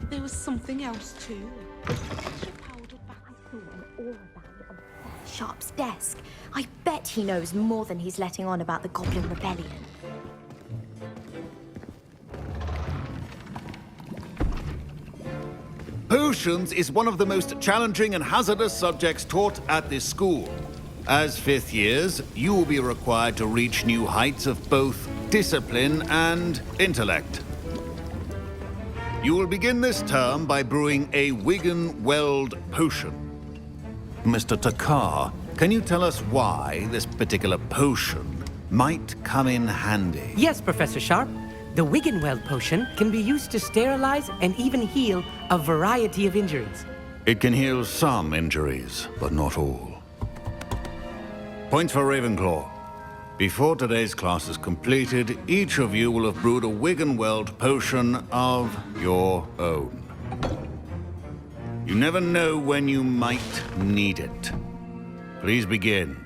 There was something else too. Sharp's desk. I bet he knows more than he's letting on about the Goblin Rebellion. Potions is one of the most challenging and hazardous subjects taught at this school. As fifth years, you will be required to reach new heights of both discipline and intellect. You will begin this term by brewing a Wiggenweld potion. Mr. Takar, can you tell us why this particular potion might come in handy? Yes, Professor Sharp. The Wiggenweld potion can be used to sterilize and even heal a variety of injuries. It can heal some injuries, but not all. Points for Ravenclaw. Before today's class is completed, each of you will have brewed a Wiggenweld potion of your own. You never know when you might need it. Please begin.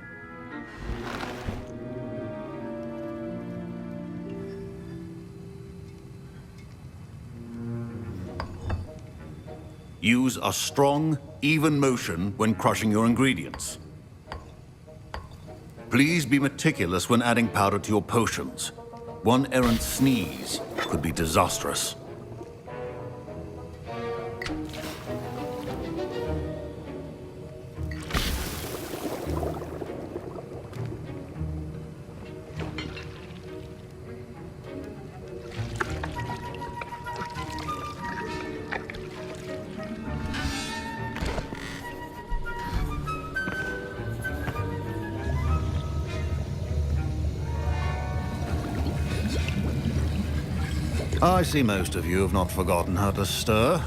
Use a strong, even motion when crushing your ingredients. Please be meticulous when adding powder to your potions. One errant sneeze could be disastrous. I see most of you have not forgotten how to stir.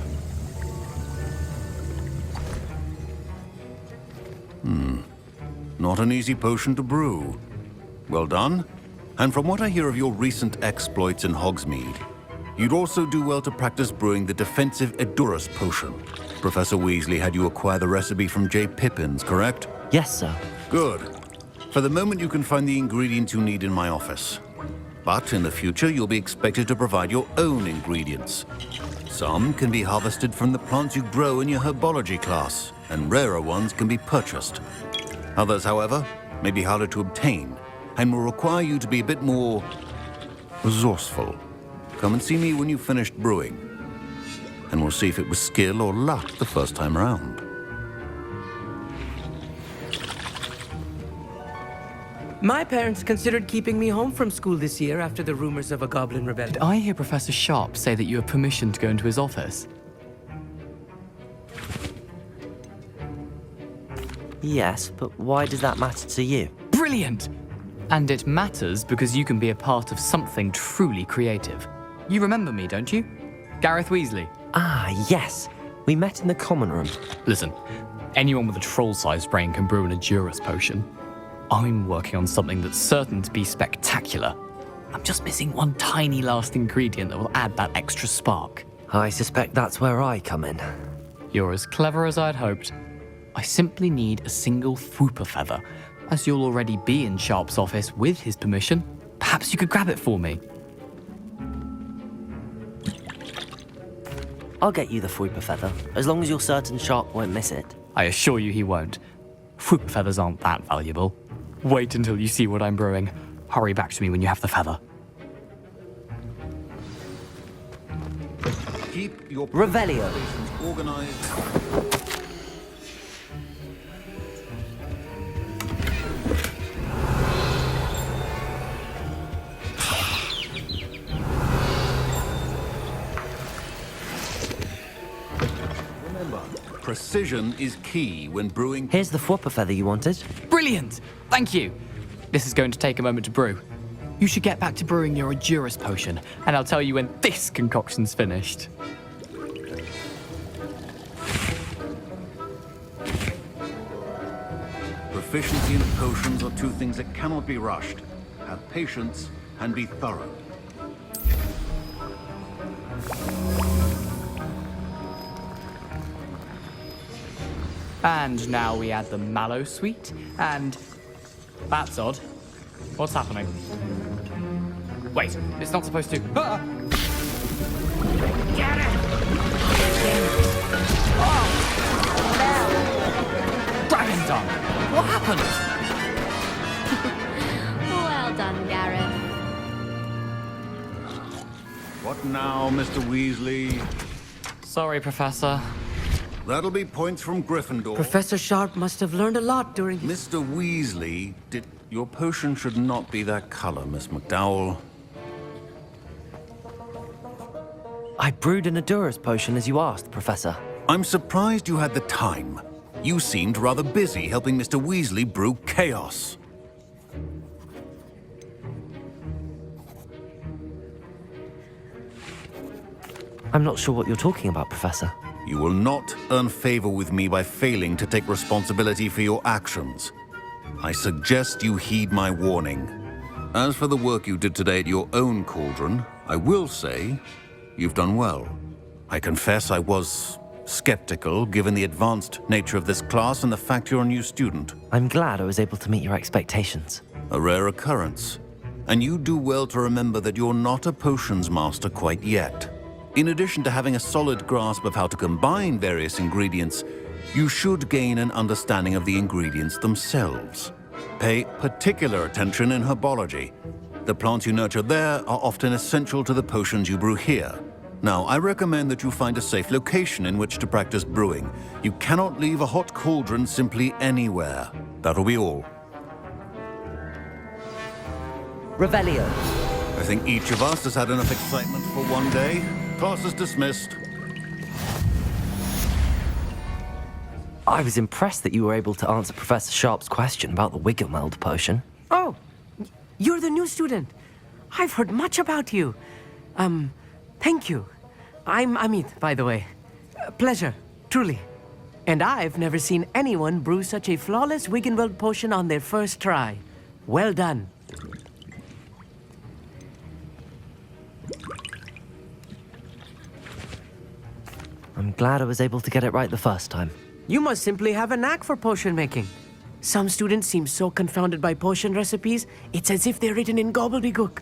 Not an easy potion to brew. Well done. And from what I hear of your recent exploits in Hogsmeade, you'd also do well to practice brewing the defensive Edurus potion. Professor Weasley had you acquire the recipe from J. Pippins, correct? Yes, sir. Good. For the moment, you can find the ingredients you need in my office. But in the future, you'll be expected to provide your own ingredients. Some can be harvested from the plants you grow in your herbology class, and rarer ones can be purchased. Others, however, may be harder to obtain, and will require you to be a bit more resourceful. Come and see me when you've finished brewing, and we'll see if it was skill or luck the first time around. My parents considered keeping me home from school this year after the rumors of a Goblin Rebellion. Did I hear Professor Sharp say that you have permission to go into his office? Yes, but why does that matter to you? Brilliant! And it matters because you can be a part of something truly creative. You remember me, don't you? Gareth Weasley. Ah, yes. We met in the common room. Listen, anyone with a troll-sized brain can brew an Edurus potion. I'm working on something that's certain to be spectacular. I'm just missing one tiny last ingredient that will add that extra spark. I suspect that's where I come in. You're as clever as I'd hoped. I simply need a single Fwooper feather. As you'll already be in Sharp's office with his permission, perhaps you could grab it for me. I'll get you the Fwooper feather, as long as you're certain Sharp won't miss it. I assure you he won't. Fwooper feathers aren't that valuable. Wait until you see what I'm brewing. Hurry back to me when you have the feather. Keep your Revelio. organized. Remember, precision is key when brewing. Here's the Fwooper feather you wanted. Brilliant! Thank you! This is going to take a moment to brew. You should get back to brewing your Edurus potion, and I'll tell you when this concoction's finished. Proficiency in potions are two things that cannot be rushed. Have patience and be thorough. And now we add the mallow sweet, and... That's odd. What's happening? Wait, it's not supposed to... Ah! Get it! now, Mr. Weasley. Sorry, Professor. That'll be points from Gryffindor. Professor Sharp must have learned a lot during his... Mr. Weasley, your potion should not be that color, Miss McDowell. I brewed an Adurus potion as you asked, Professor. I'm surprised you had the time. You seemed rather busy helping Mr. Weasley brew chaos. I'm not sure what you're talking about, Professor. You will not earn favor with me by failing to take responsibility for your actions. I suggest you heed my warning. As for the work you did today at your own cauldron, I will say you've done well. I confess I was skeptical, given the advanced nature of this class and the fact you're a new student. I'm glad I was able to meet your expectations. A rare occurrence. And you do well to remember that you're not a potions master quite yet. In addition to having a solid grasp of how to combine various ingredients, you should gain an understanding of the ingredients themselves. Pay particular attention in herbology. The plants you nurture there are often essential to the potions you brew here. Now, I recommend that you find a safe location in which to practice brewing. You cannot leave a hot cauldron simply anywhere. That'll be all. Revelio. I think each of us has had enough excitement for one day. Class is dismissed. I was impressed that you were able to answer Professor Sharp's question about the Wiggenweld potion. Oh, you're the new student. I've heard much about you. Thank you. I'm Amit, by the way. Pleasure, truly. And I've never seen anyone brew such a flawless Wiggenweld potion on their first try. Well done. I'm glad I was able to get it right the first time. You must simply have a knack for potion making. Some students seem so confounded by potion recipes, it's as if they're written in gobbledygook.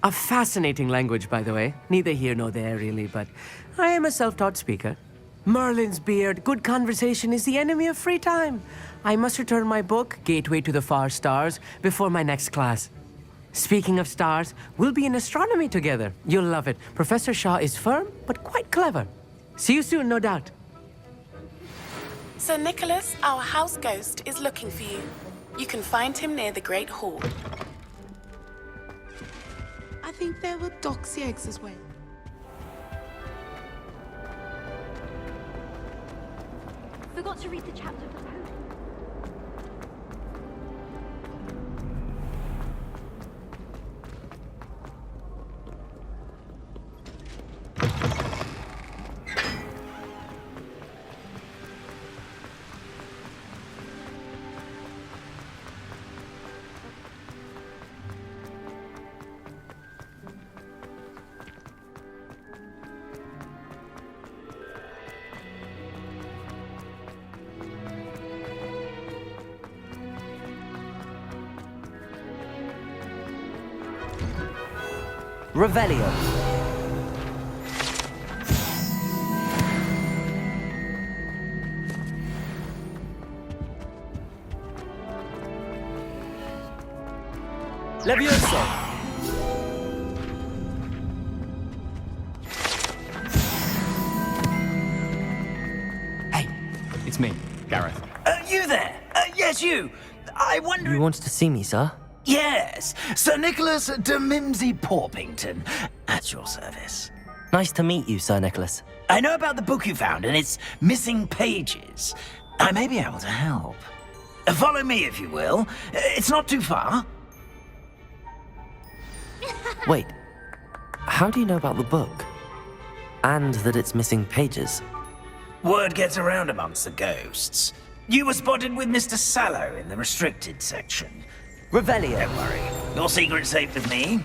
A fascinating language, by the way. Neither here nor there, really, but I am a self-taught speaker. Merlin's beard, good conversation is the enemy of free time. I must return my book, Gateway to the Far Stars, before my next class. Speaking of stars, we'll be in astronomy together. You'll love it. Professor Shaw is firm, but quite clever. See you soon, no doubt. Sir Nicholas, our house ghost, is looking for you. You can find him near the Great Hall. I think there were doxy eggs as well. Forgot to read the chapter for potions. Revelio. Levioso. Hey, it's me, Gareth. You there? Yes, you. I wonder... You wanted to see me, sir? Yes, Sir Nicholas de Mimsy Porpington, at your service. Nice to meet you, Sir Nicholas. I know about the book you found and its missing pages. I may be able to help. Follow me, if you will. It's not too far. Wait, how do you know about the book? And that it's missing pages? Word gets around amongst the ghosts. You were spotted with Mr. Sallow in the restricted section. Revelio. Don't worry, your secret's safe with me.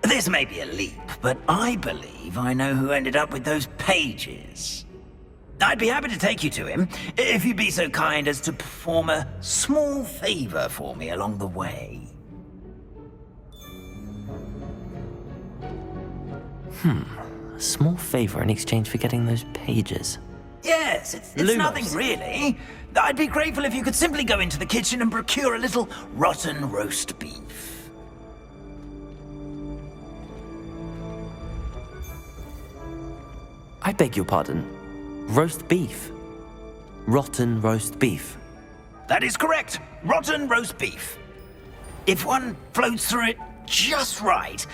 This may be a leap, but I believe I know who ended up with those pages. I'd be happy to take you to him, if you'd be so kind as to perform a small favor for me along the way. A small favor in exchange for getting those pages. Yes, it's Lumos. nothing really. I'd be grateful if you could simply go into the kitchen and procure a little rotten roast beef. I beg your pardon. Roast beef. Rotten roast beef. That is correct. Rotten roast beef. If one floats through it just right,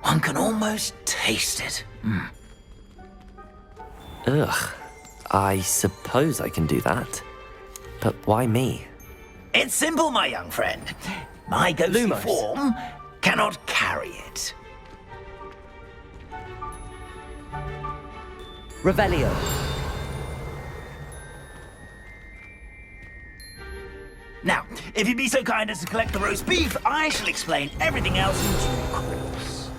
one can almost taste it. Ugh. I suppose I can do that. But why me? It's simple, my young friend. My ghostly Lumos. form cannot carry it. Revelio. Now, if you'd be so kind as to collect the roast beef, I shall explain everything else in due course.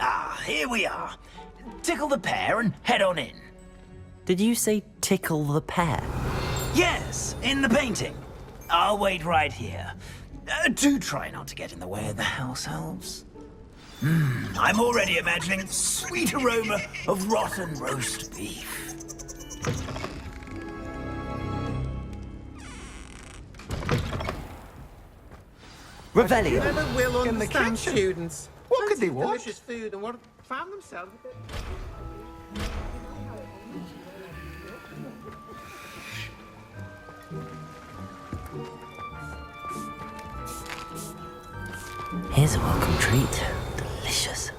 Ah, here we are. Tickle the pear and head on in. Did you say tickle the pear? Yes, in the painting. I'll wait right here. Do try not to get in the way of the house elves. I'm already imagining the sweet aroma of rotten roast beef. Revelio. Never will understand students. What could they watch? Delicious food and what found themselves a bit. Here's a welcome treat. Delicious.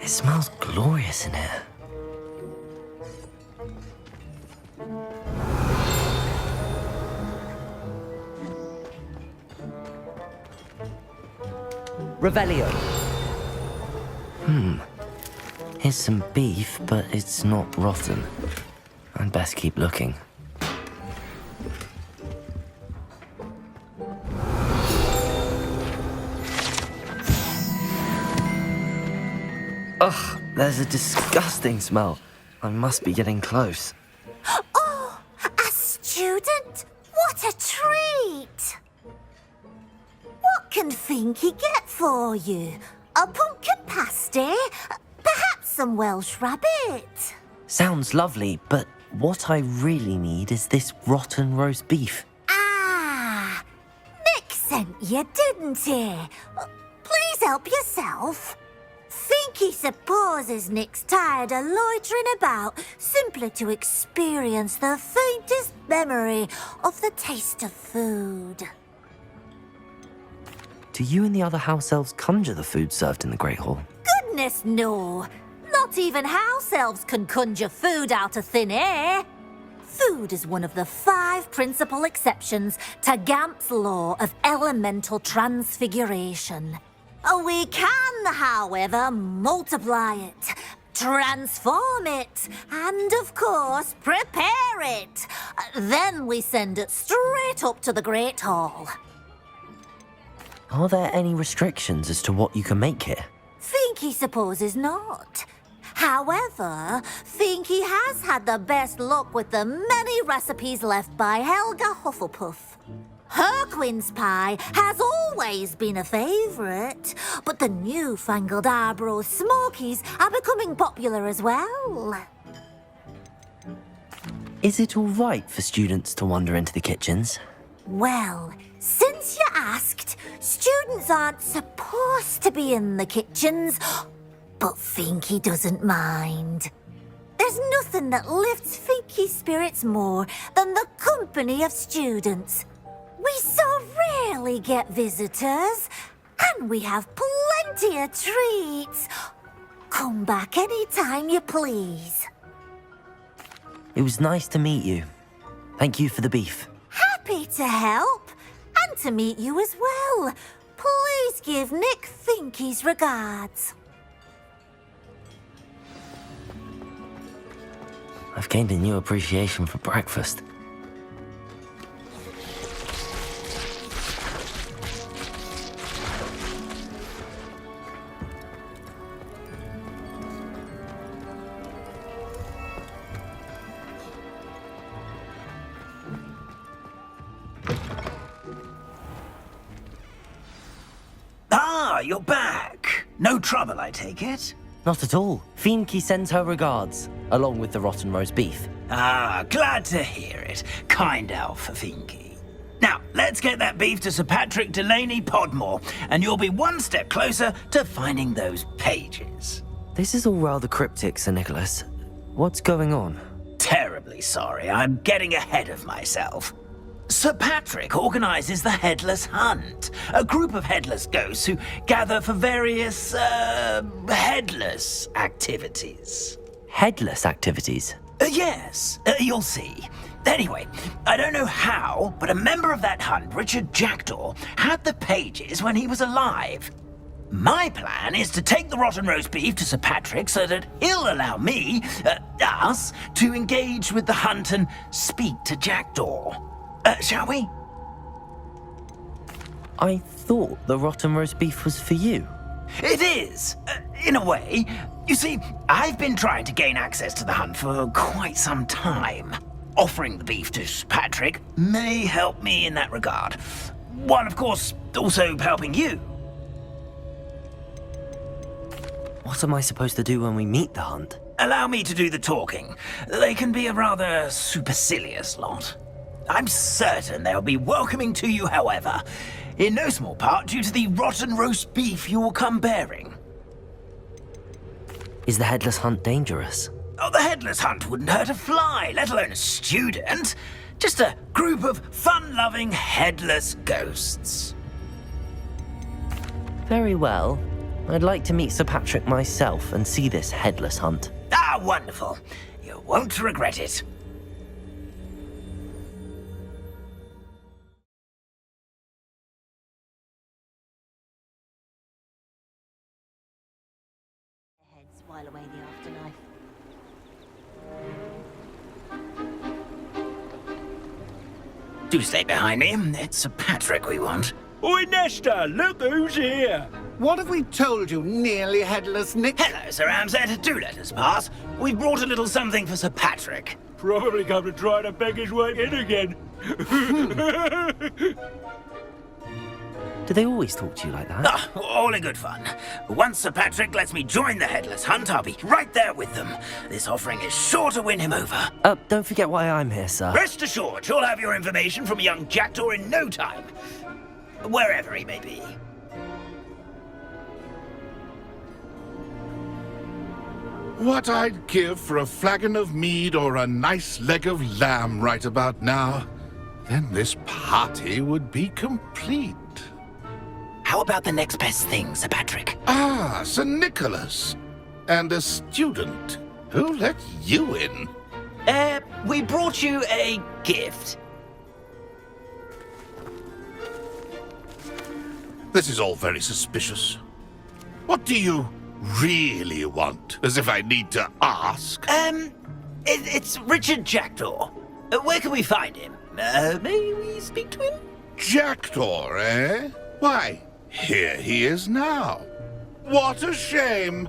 It smells glorious in here. Revelio. Here's some beef, but it's not rotten. I'd best keep looking. Ugh, there's a disgusting smell. I must be getting close. Oh, a student? What a treat! What can Finky get for you? A pumpkin pasty? Perhaps some Welsh rabbit? Sounds lovely, but what I really need is this rotten roast beef. Ah, Nick sent you, didn't he? Please help yourself. Finky supposes Nick's tired of loitering about simply to experience the faintest memory of the taste of food. Do you and the other house elves conjure the food served in the Great Hall? Goodness, no. Not even house elves can conjure food out of thin air. Food is one of the 5 principal exceptions to Gamp's law of elemental transfiguration. We can, however, multiply it, transform it, and, of course, prepare it. Then we send it straight up to the Great Hall. Are there any restrictions as to what you can make here? Finky supposes not. However, Finky has had the best luck with the many recipes left by Helga Hufflepuff. Her quince pie has always been a favourite, but the newfangled Arbroath Smokies are becoming popular as well. Is it all right for students to wander into the kitchens? Well, since you asked, students aren't supposed to be in the kitchens, but Finky doesn't mind. There's nothing that lifts Finky's spirits more than the company of students. We so rarely get visitors, and we have plenty of treats. Come back any time you please. It was nice to meet you. Thank you for the beef. Happy to help, and to meet you as well. Please give Nick Finky's regards. I've gained a new appreciation for breakfast. you're back. No trouble, I take it? Not at all. Fienke sends her regards, along with the rotten roast beef. Ah, glad to hear it. Kind elf, Fienke. Now, let's get that beef to Sir Patrick Delaney Podmore, and you'll be one step closer to finding those pages. This is all rather cryptic, Sir Nicholas. What's going on? Terribly sorry, I'm getting ahead of myself. Sir Patrick organizes the Headless Hunt, a group of headless ghosts who gather for various, headless activities. Headless activities? Yes, you'll see. Anyway, I don't know how, but a member of that hunt, Richard Jackdaw, had the pages when he was alive. My plan is to take the rotten roast beef to Sir Patrick so that he'll allow me, us, to engage with the hunt and speak to Jackdaw. Shall we? I thought the rotten roast beef was for you. It is, in a way. You see, I've been trying to gain access to the hunt for quite some time. Offering the beef to Sir Patrick may help me in that regard. While, of course, also helping you. What am I supposed to do when we meet the hunt? Allow me to do the talking. They can be a rather supercilious lot. I'm certain they'll be welcoming to you, however, in no small part due to the rotten roast beef you will come bearing. Is the headless hunt dangerous? Oh, the headless hunt wouldn't hurt a fly, let alone a student. Just a group of fun-loving headless ghosts. Very well. I'd like to meet Sir Patrick myself and see this headless hunt. Ah, wonderful. You won't regret it. While away the afterlife. Do stay behind me. It's Sir Patrick we want. Oi, Nesta, look who's here. What have we told you, nearly headless Nick? Hello, Sir Ramsett. Do let us pass. We've brought a little something for Sir Patrick. Probably come to try to beg his way in again. Do they always talk to you like that? Ah, all in good fun. Once Sir Patrick lets me join the Headless Hunt, I'll be right there with them. This offering is sure to win him over. Don't forget why I'm here, sir. Rest assured, you'll have your information from young Jackdaw in no time. Wherever he may be. What I'd give for a flagon of mead or a nice leg of lamb right about now. Then this party would be complete. How about the next best thing, Sir Patrick? Ah, Sir Nicholas. And a student. Who let you in? We brought you a gift. This is all very suspicious. What do you really want? As if I need to ask. It's Richard Jackdaw. Where can we find him? May we speak to him? Jackdaw, eh? Why, here he is now. What a shame.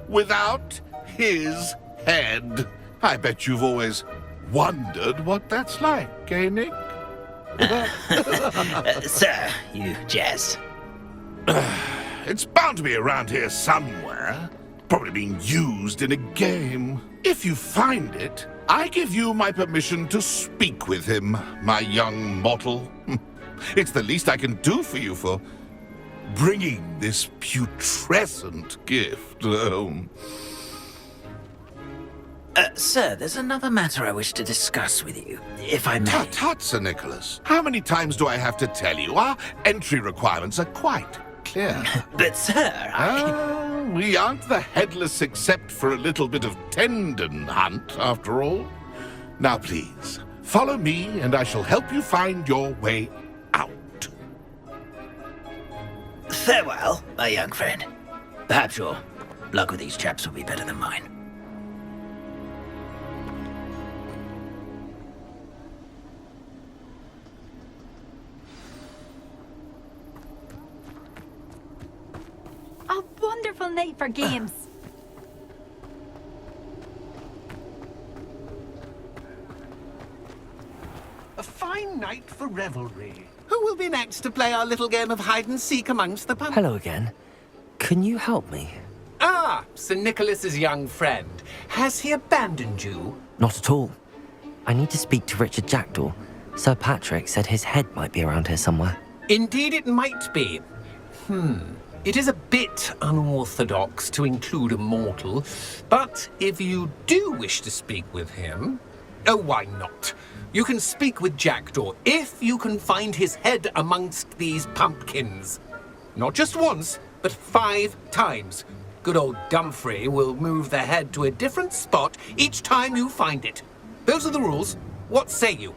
Without his head. I bet you've always wondered what that's like, eh, Nick? Sir, you jest. It's bound to be around here somewhere. Probably being used in a game. If you find it, I give you my permission to speak with him, my young mortal. It's the least I can do for you for bringing this putrescent gift home. Sir, there's another matter I wish to discuss with you, if I may. Tut, tut, Sir Nicholas. How many times do I have to tell you? Our entry requirements are quite clear. But, sir, we aren't the headless except for a little bit of tendon hunt, after all. Now, please, follow me, and I shall help you find your way out. Farewell, my young friend. Perhaps your luck with these chaps will be better than mine. A wonderful night for games. A fine night for revelry. Who will be next to play our little game of hide and seek amongst the pumpkins? Hello again. Can you help me? Ah, Sir Nicholas's young friend. Has he abandoned you? Not at all. I need to speak to Richard Jackdaw. Sir Patrick said his head might be around here somewhere. Indeed it might be. It is a bit unorthodox to include a mortal, but if you do wish to speak with him... Oh, why not? You can speak with Jackdaw if you can find his head amongst these pumpkins. Not just once, but 5 times. Good old Dumfrey will move the head to a different spot each time you find it. Those are the rules. What say you?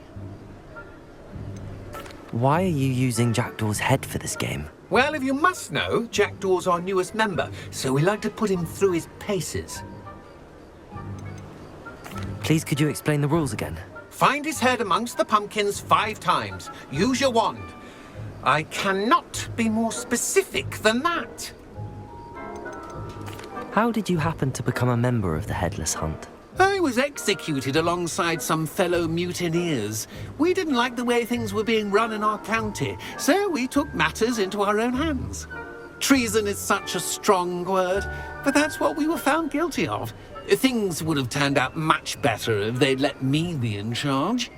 Why are you using Jackdaw's head for this game? Well, if you must know, Jackdaw's our newest member, so we like to put him through his paces. Please, could you explain the rules again? Find his head amongst the pumpkins 5 times. Use your wand. I cannot be more specific than that. How did you happen to become a member of the Headless Hunt? I was executed alongside some fellow mutineers. We didn't like the way things were being run in our county, so we took matters into our own hands. Treason is such a strong word, but that's what we were found guilty of. Things would have turned out much better if they'd let me be in charge.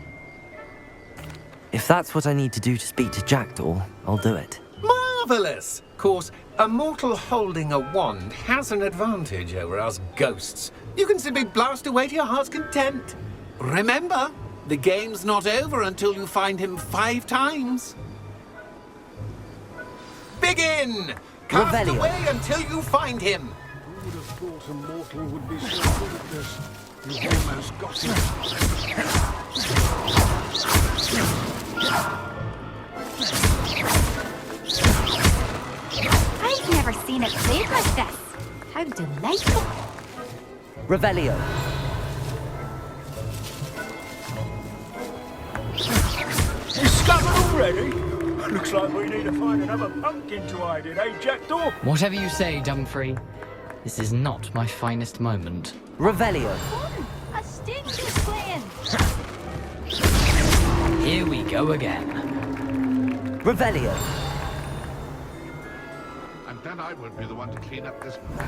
If that's what I need to do to speak to Jackdaw, I'll do it. Marvellous! Of course, a mortal holding a wand has an advantage over us ghosts. You can simply blast away to your heart's content. Remember, the game's not over until you find him 5 times. Begin! Cast Revelio. away until you find him. Who would have thought a mortal would be so good at this? You've almost got him. I've never seen it played like this. How delightful. Revelio. Discovered already? Looks like we need to find another pumpkin to hide in, eh, Jackdaw? Whatever you say, Dumfrey. This is not my finest moment. Revelio. A sting is playing. Here we go again. Revelio. And then I won't be the one to clean up this mess.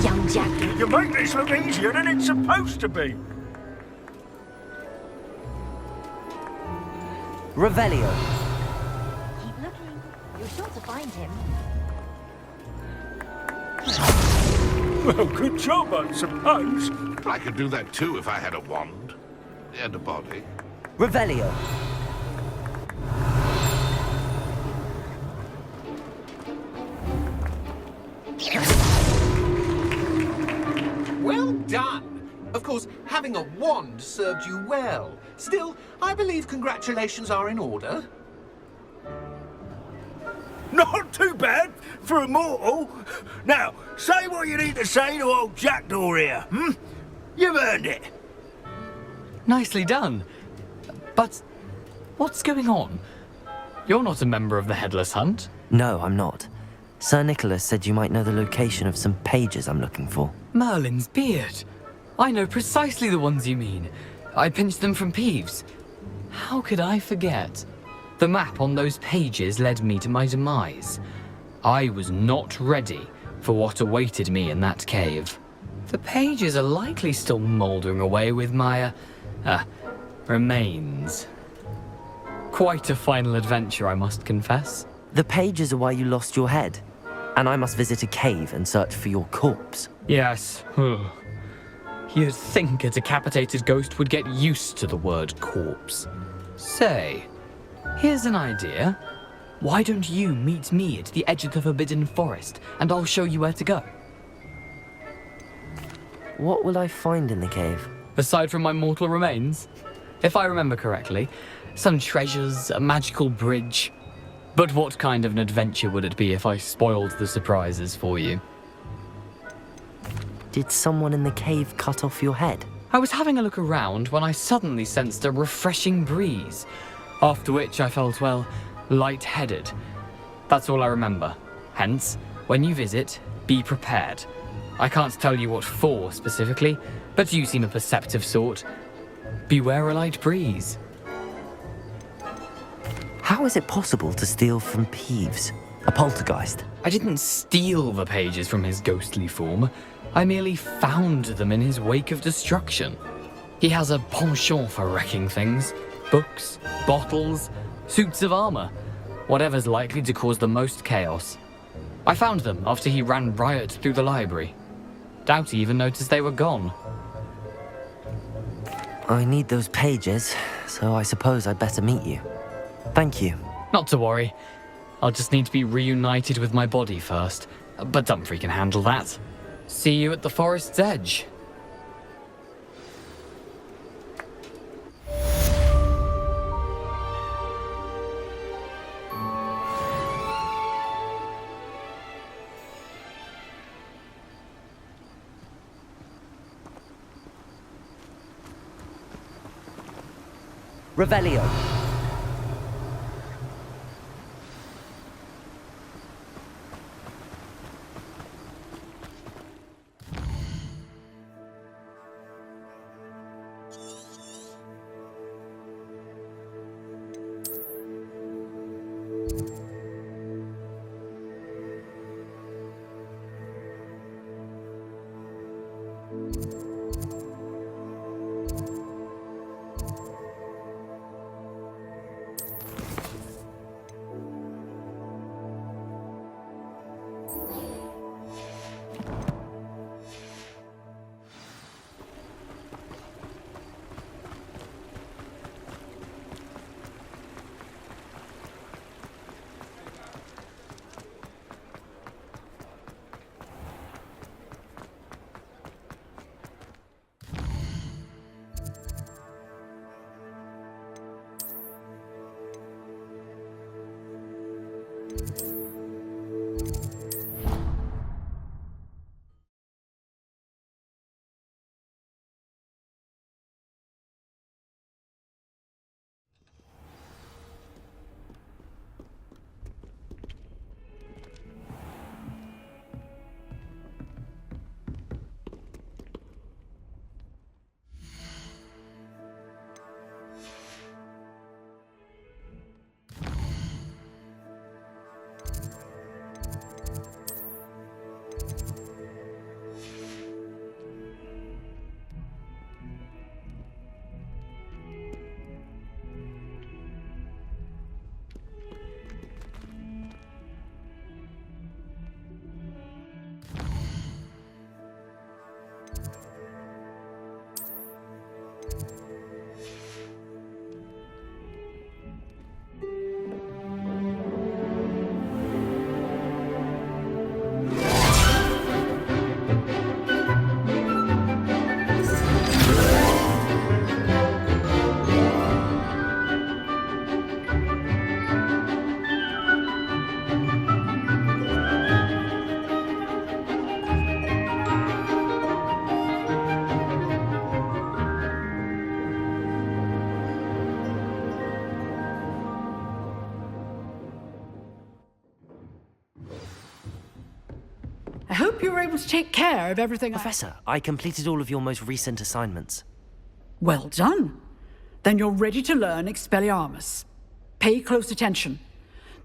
Young Jack. You make this look easier than it's supposed to be. Revelio. Keep looking. You're sure to find him. Well, good job, I suppose. I could do that too if I had a wand and a body. Revelio. Well done! Of course, having a wand served you well. Still, I believe congratulations are in order. Not too bad for a mortal. Now, say what you need to say to old Jackdaw here, You've earned it. Nicely done. But what's going on? You're not a member of the Headless Hunt. No, I'm not. Sir Nicholas said you might know the location of some pages I'm looking for. Merlin's beard. I know precisely the ones you mean. I pinched them from Peeves. How could I forget? The map on those pages led me to my demise. I was not ready for what awaited me in that cave. The pages are likely still mouldering away with my, remains. Quite a final adventure, I must confess. The pages are why you lost your head, and I must visit a cave and search for your corpse. Yes. You'd think a decapitated ghost would get used to the word corpse. Say, here's an idea. Why don't you meet me at the edge of the Forbidden Forest, and I'll show you where to go? What will I find in the cave? Aside from my mortal remains? If I remember correctly, some treasures, a magical bridge. But what kind of an adventure would it be if I spoiled the surprises for you? Did someone in the cave cut off your head? I was having a look around when I suddenly sensed a refreshing breeze, after which I felt, well, lightheaded. That's all I remember. Hence, when you visit, be prepared. I can't tell you what for specifically, but you seem a perceptive sort. Beware a light breeze. How is it possible to steal from Peeves, a poltergeist? I didn't steal the pages from his ghostly form. I merely found them in his wake of destruction. He has a penchant for wrecking things. Books, bottles, suits of armor. Whatever's likely to cause the most chaos. I found them after he ran riot through the library. Doubt he even noticed they were gone. I need those pages, so I suppose I'd better meet you. Thank you. Not to worry. I'll just need to be reunited with my body first. But Dumfrey can handle that. See you at the forest's edge. Revelio. I hope you were able to take care of everything. Professor, I completed all of your most recent assignments. Well done. Then you're ready to learn Expelliarmus. Pay close attention.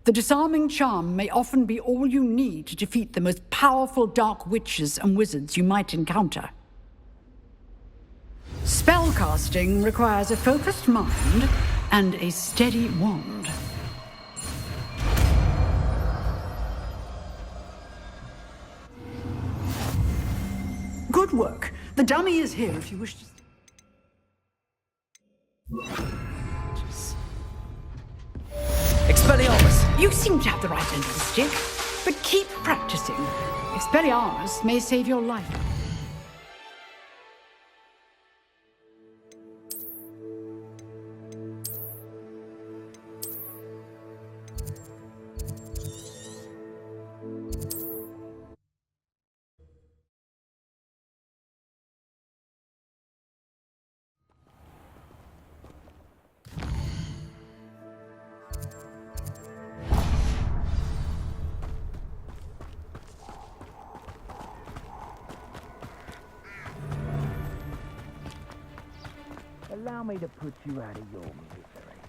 The disarming charm may often be all you need to defeat the most powerful dark witches and wizards you might encounter. Spellcasting requires a focused mind and a steady wand. Good work. The dummy is here if you wish to... Expelliarmus! You seem to have the right end of the stick, but keep practicing. Expelliarmus may save your life. Allow me to put you out of your misery.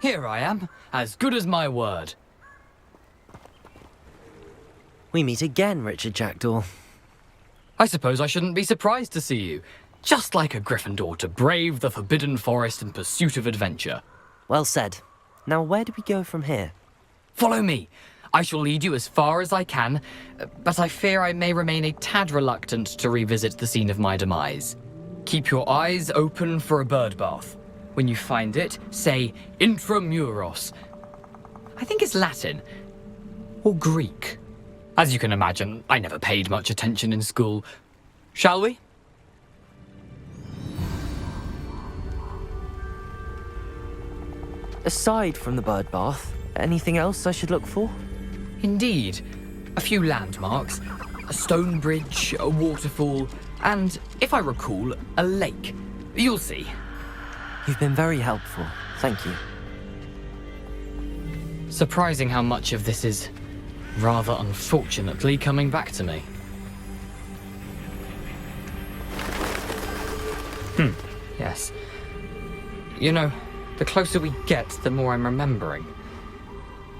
Here I am, as good as my word. We meet again, Richard Jackdaw. I suppose I shouldn't be surprised to see you. Just like a Gryffindor to brave the Forbidden Forest in pursuit of adventure. Well said. Now where do we go from here? Follow me. I shall lead you as far as I can, but I fear I may remain a tad reluctant to revisit the scene of my demise. Keep your eyes open for a bird bath. When you find it, say intramuros. I think it's Latin. Or Greek. As you can imagine, I never paid much attention in school. Shall we? Aside from the bird bath, anything else I should look for? Indeed. A few landmarks, a stone bridge, a waterfall, and, if I recall, a lake. You'll see. You've been very helpful. Thank you. Surprising how much of this is, rather unfortunately, coming back to me. Yes. You know, the closer we get, the more I'm remembering.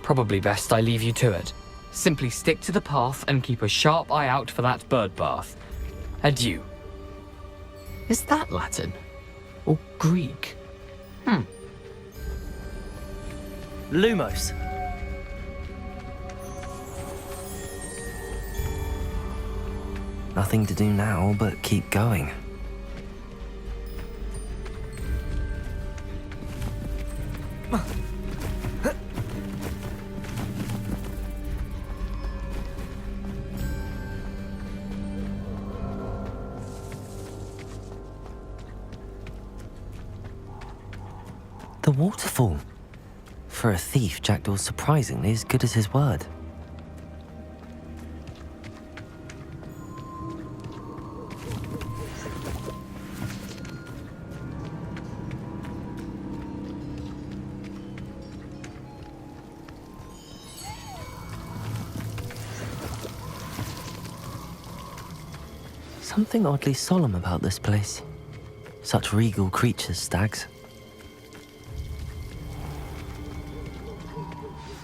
Probably best I leave you to it. Simply stick to the path and keep a sharp eye out for that bird bath. Adieu. Is that Latin? Or Greek? Lumos. Nothing to do now but keep going. The waterfall. For a thief, Jackdaw's surprisingly as good as his word. Something oddly solemn about this place. Such regal creatures, stags.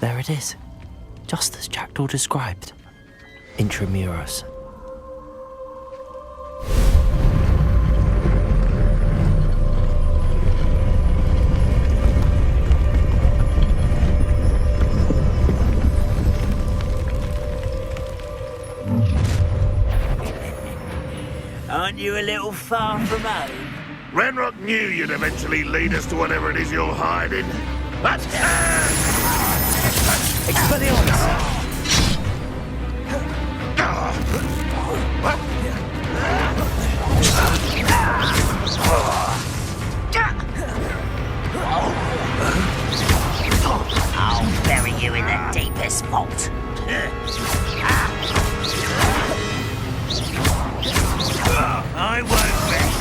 There it is, just as Jackdaw described. Intramuros. Aren't you a little far from home? Ranrock knew you'd eventually lead us to whatever it is you're hiding. But... Expelliarmus! I'll bury you in the deepest vault. I won't rest.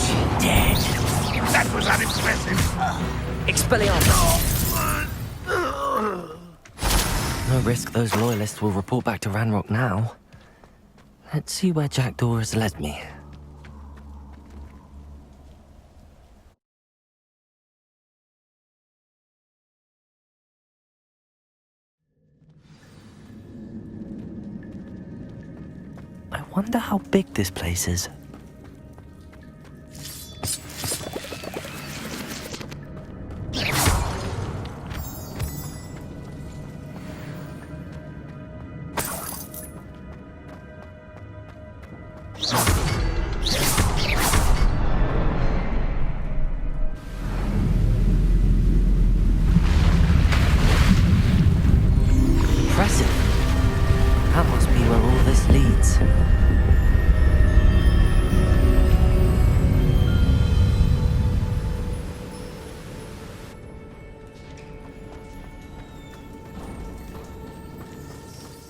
She dead. That was unimpressive. Expelliarmus! No risk those loyalists will report back to Ranrock now. Let's see where Jackdaw has led me. I wonder how big this place is. Impressive. That must be where all this leads.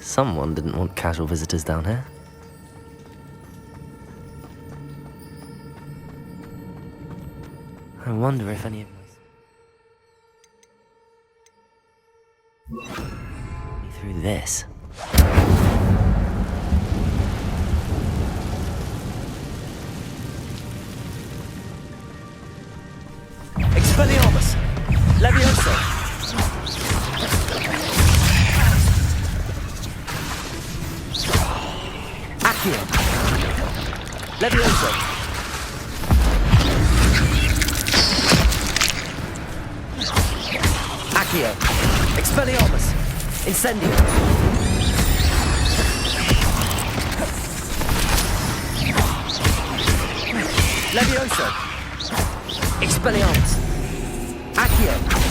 Someone didn't want casual visitors down here. I wonder if any of my... Through this. Expelliarmus! Accio. Levioso. Accio. Expelliarmus. Incendio. Levioso. Expelliarmus. Accio.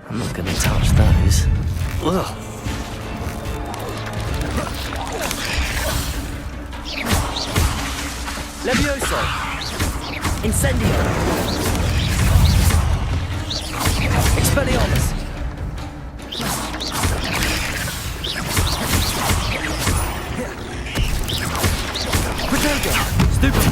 I'm not gonna touch those. Ugh. Levioso. Incendio. Expelliarmus. Quadriga. Stupefy.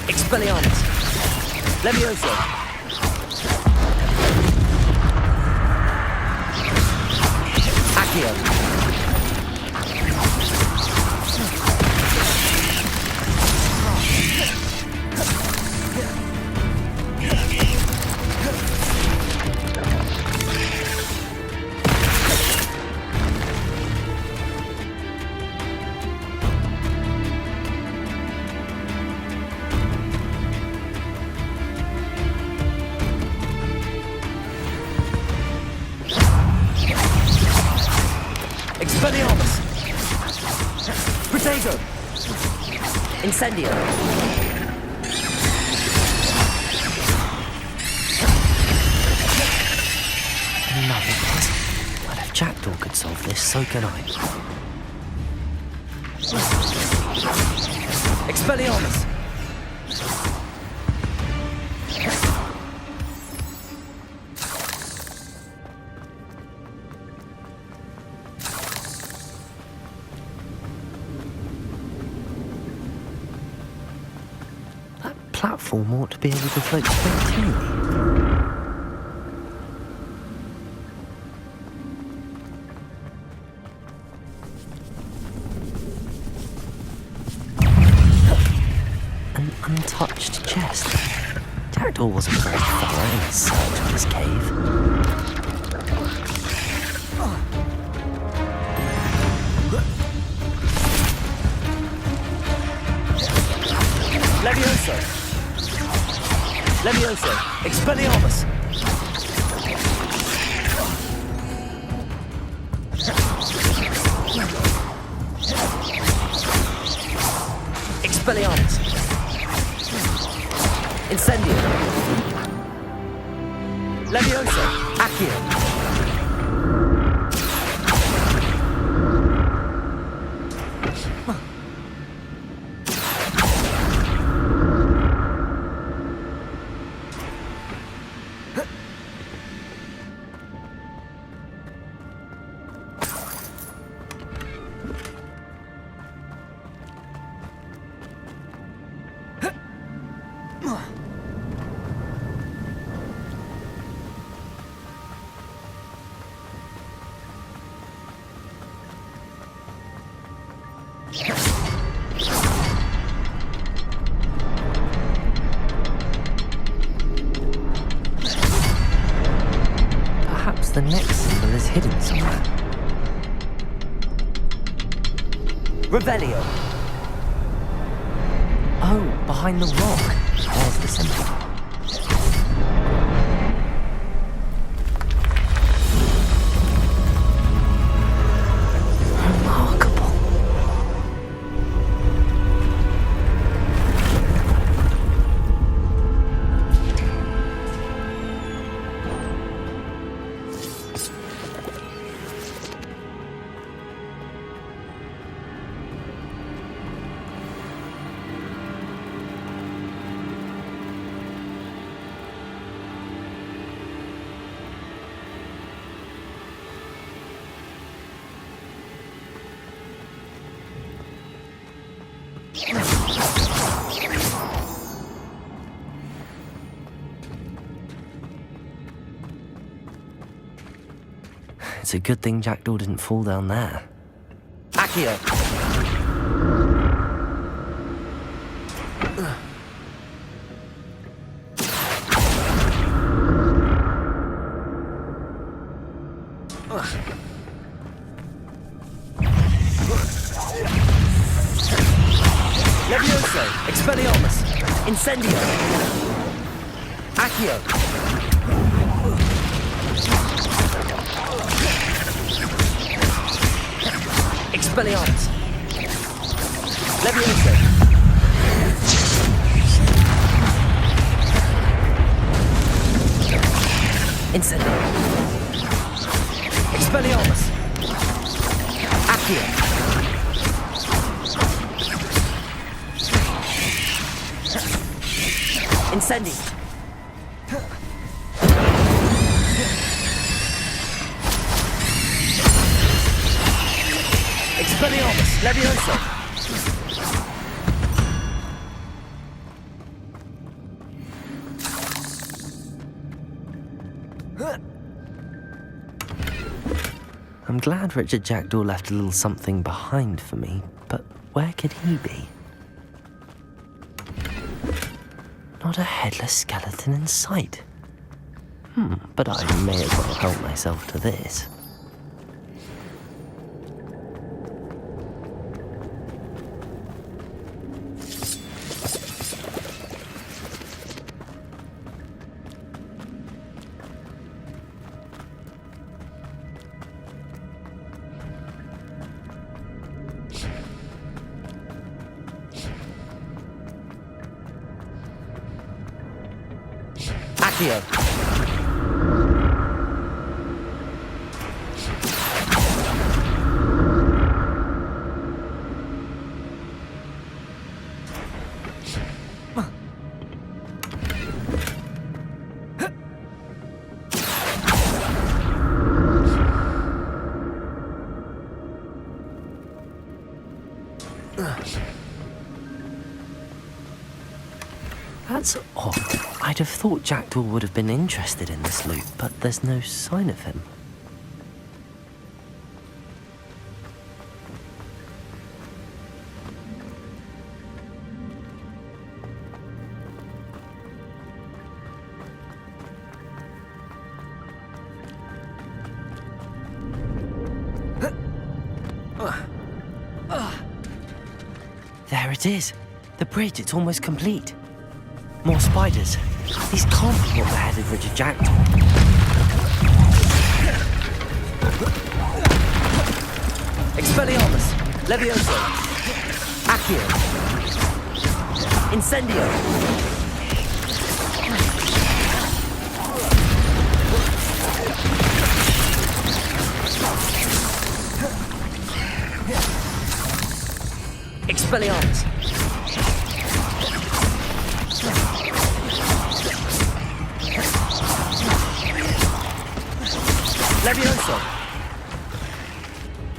Expelliarmus. Levioso. Accio. Expelliarmus. Protego. Incendio. Another bit. Well, if Jackdaw could solve this, so can I. Expelliarmus. Platform ought to be able to float straight to me. An untouched chest. Jackdaw wasn't very thorough in his search of this cave. Levioso. Levioso. Expelliarmus. Expelliarmus. Incendio. Levioso. Accio. Perhaps the next symbol is hidden somewhere. Revelio. Oh, behind the rock. There's the symbol. It's a good thing Jackdaw didn't fall down there. Accio! Levioso! Expelliarmus! Incendio! Accio! Expelliarmus! Levioso! Incendio! Expelliarmus! Accio! Incendi! Expelliarmus! Levioso! I'm glad Richard Jackdaw left a little something behind for me, but where could he be? Not a headless skeleton in sight. But I may as well help myself to this. Accio! That's odd. I'd have thought Jackdaw would have been interested in this loot, but there's no sign of him. There it is. The bridge, it's almost complete. More spiders. These can't be what beheaded Richard Jackdaw. Expelliarmus! Levioso! Accio! Incendio! Expelliarmus! Levioso!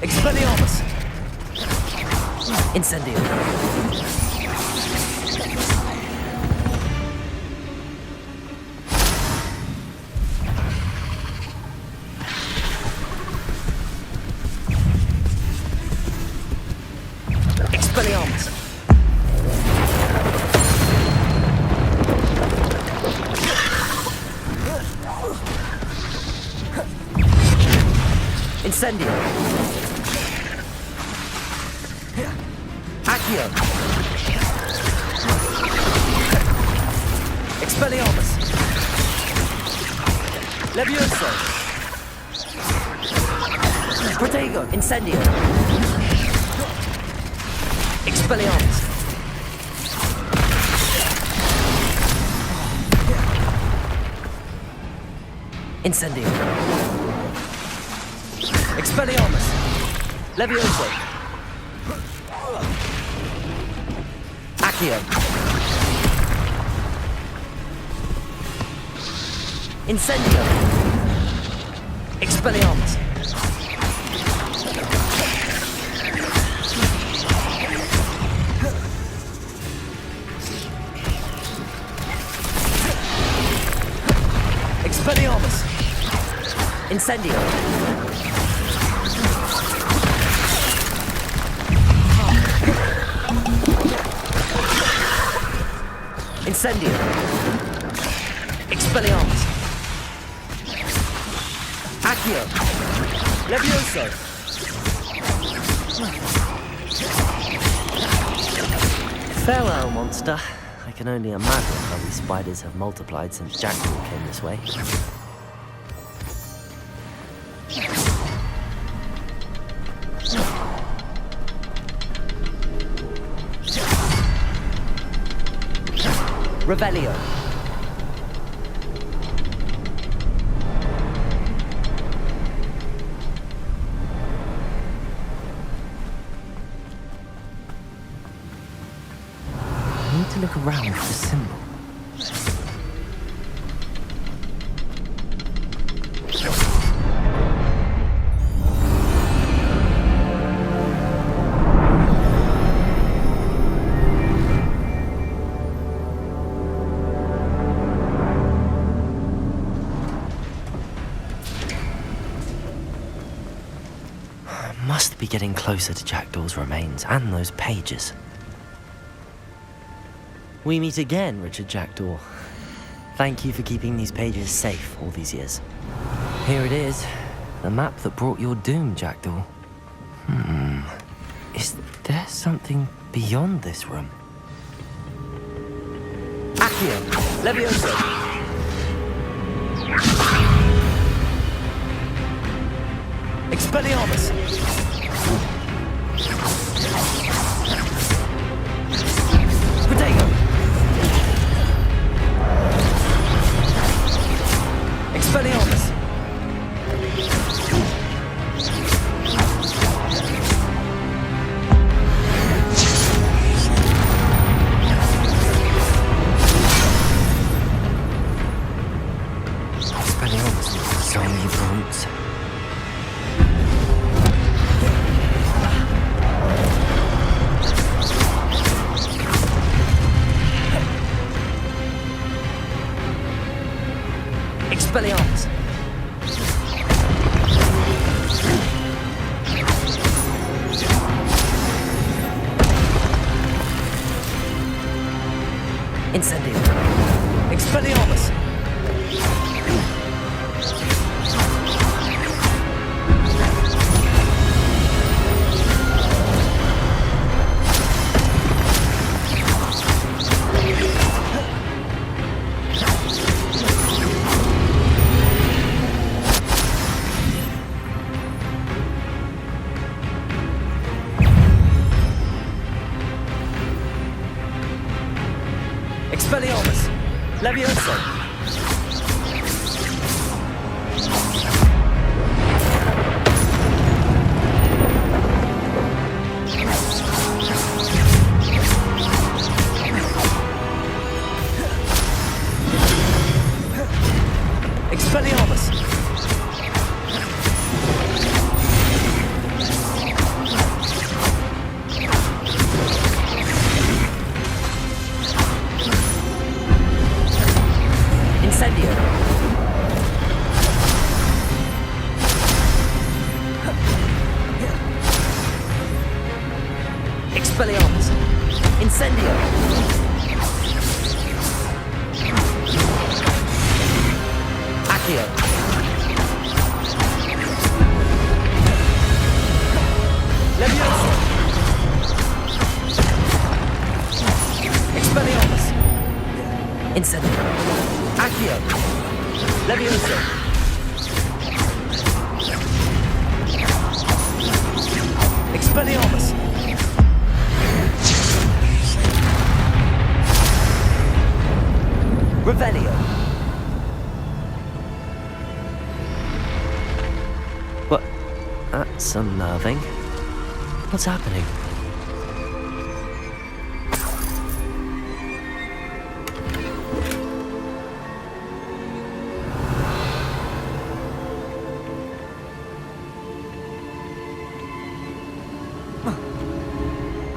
Expelliarmus! Incendio! Expelliarmus! Incendio! Accio! Expelliarmus! Levioso! Protego! Incendio! Expelliarmus! Incendio! Expelliarmus! Levioso! Accio! Incendio! Expelliarmus! Incendio! Incendio! Expelliarmus! Accio! Levioso! Farewell, monster. I can only imagine how these spiders have multiplied since Jackdaw came this way. Revelio. I need to look around for the symbol. Must be getting closer to Jackdaw's remains and those pages. We meet again, Richard Jackdaw. Thank you for keeping these pages safe all these years. Here it is, the map that brought your doom, Jackdaw. Is there something beyond this room? Accio! Levioso! Expelliarmus! Protego! Expelliarmus! Expelliarmus, zombie brutes. Expelliarmus! Incendio! Expelliarmus! Expelliarmus! Levioso! Expelliarmus! Incendio! Expelliarmus! Incendio! Accio! Levioso! Expelliarmus! Incendio! Accio! Levioso! Expelliarmus! Revelio! What? That's unnerving. What's happening?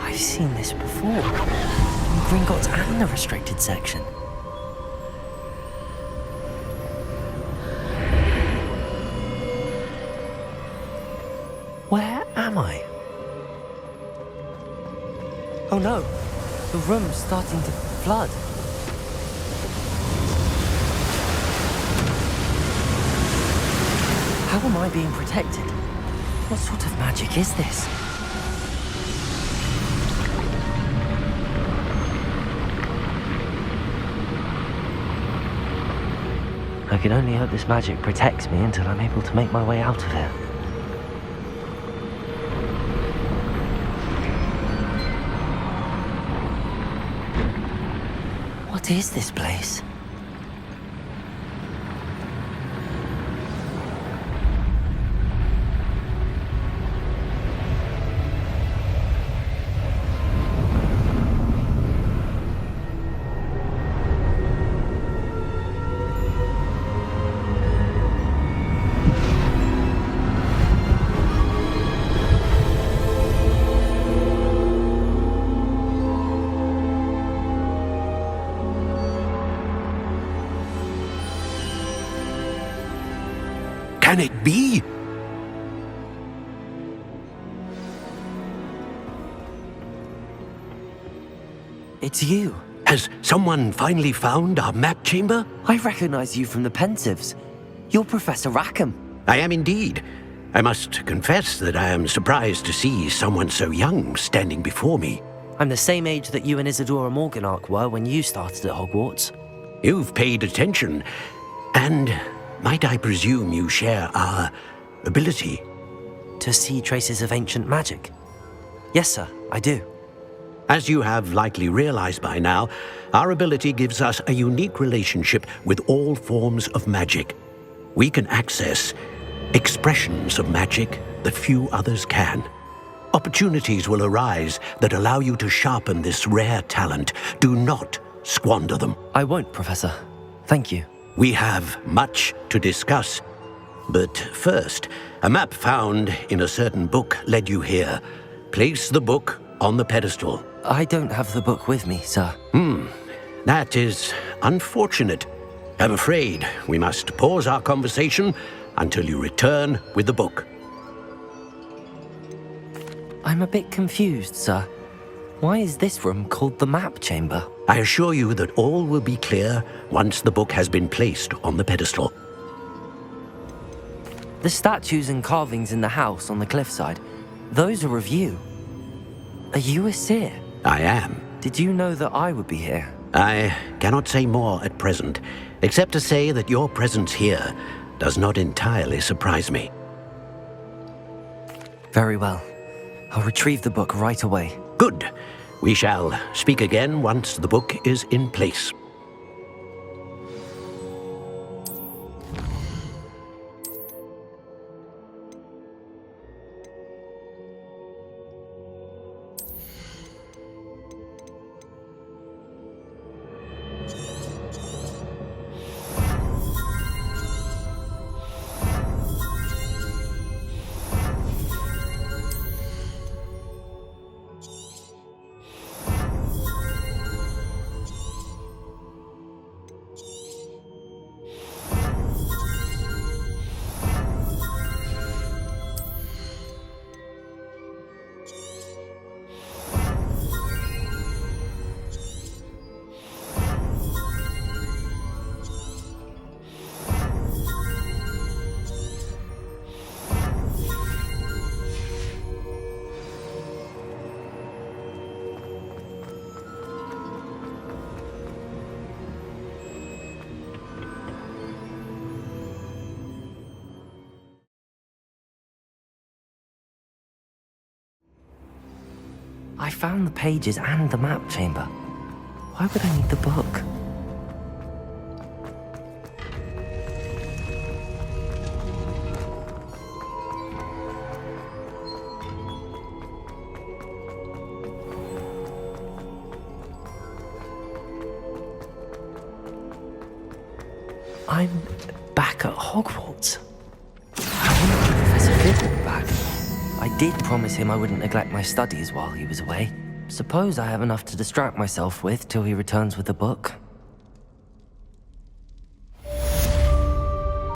I've seen this before. In Gringotts and the restricted section. Oh no, the room's starting to flood. How am I being protected? What sort of magic is this? I can only hope this magic protects me until I'm able to make my way out of here. What is this place? Can it be? It's you. Has someone finally found our map chamber? I recognize you from the Pensives. You're Professor Rackham. I am indeed. I must confess that I am surprised to see someone so young standing before me. I'm the same age that you and Isadora Morganach were when you started at Hogwarts. You've paid attention, and might I presume you share our ability? To see traces of ancient magic? Yes, sir, I do. As you have likely realized by now, our ability gives us a unique relationship with all forms of magic. We can access expressions of magic that few others can. Opportunities will arise that allow you to sharpen this rare talent. Do not squander them. I won't, Professor. Thank you. We have much to discuss. But first, a map found in a certain book led you here. Place the book on the pedestal. I don't have the book with me, sir. That is unfortunate. I'm afraid we must pause our conversation until you return with the book. I'm a bit confused, sir. Why is this room called the map chamber? I assure you that all will be clear once the book has been placed on the pedestal. The statues and carvings in the house on the cliffside, those are of you. Are you a seer? I am. Did you know that I would be here? I cannot say more at present, except to say that your presence here does not entirely surprise me. Very well. I'll retrieve the book right away. Good. We shall speak again once the book is in place. I found the pages and the map chamber. Why would I need the book? I'm back at Hogwarts. I wonder if Professor Fig will be back. I did promise him I wouldn't neglect my studies while he was away. Suppose I have enough to distract myself with till he returns with the book.